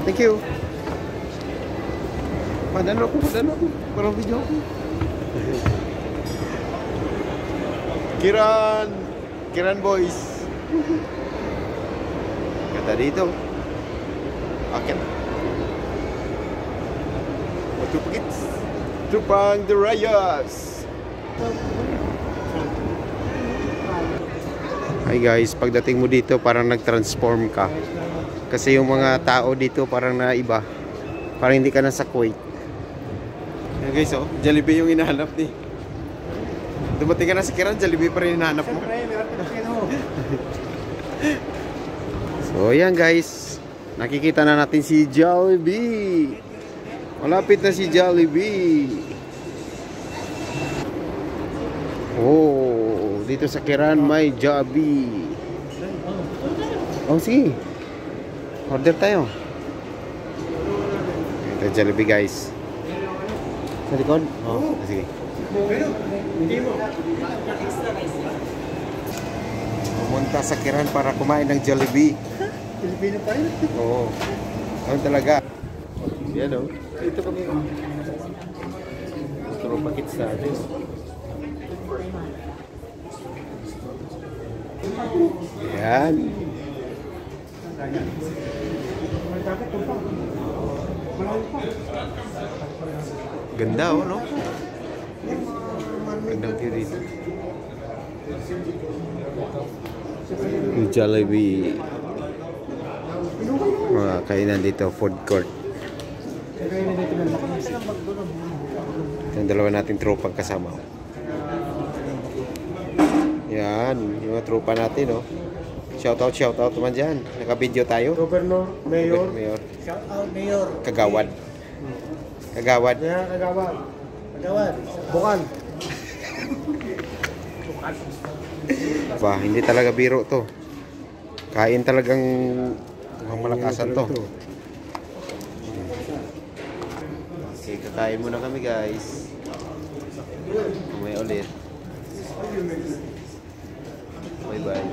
Thank you. Padano ako. Parang video ako. Kiran boys. Kata dito. Akit. Matupagit. Tupang the Rayas. Hi guys, pagdating mo dito parang nag-transform ka. Kasi yung mga tao dito parang naiba. Parang hindi ka na sa Kuwait. Ayan guys, oh, Jollibee yung hinahanap ni. Dumating ka na sa Kiran, Jollibee pa rin hinahanap mo. So ayan guys, nakikita na natin si Jollibee. Malapit na si Jollibee. Oh, dito sa Kiran may Jollibee. Oh, sige. Order tayo. Ito Jollibee guys. Sa likod? Oh, sige. Pumunta sa Kiran para kumain ng Jollibee. Pilipino pa rin. Oo. Ano talaga? Yan o. Ito kami. Gusto pakit sa atin. Yan. Ganda oh, no? Gandang view dito. Yung Jollibee. Mga kainan dito, food court. Yung dalawa nating tropang kasama. Yan, yung mga tropa natin, oh. Shout out naman dyan. Naka-video tayo. Governor, Mayor. Shout out, Mayor. Kagawad. Kagawad. Yeah, Kagawad. Kagawad. Bukan. Ba, hindi talaga biro to. Kain talagang malakasan to. Okay, kakain muna kami guys. Umay ulit. Bye bye.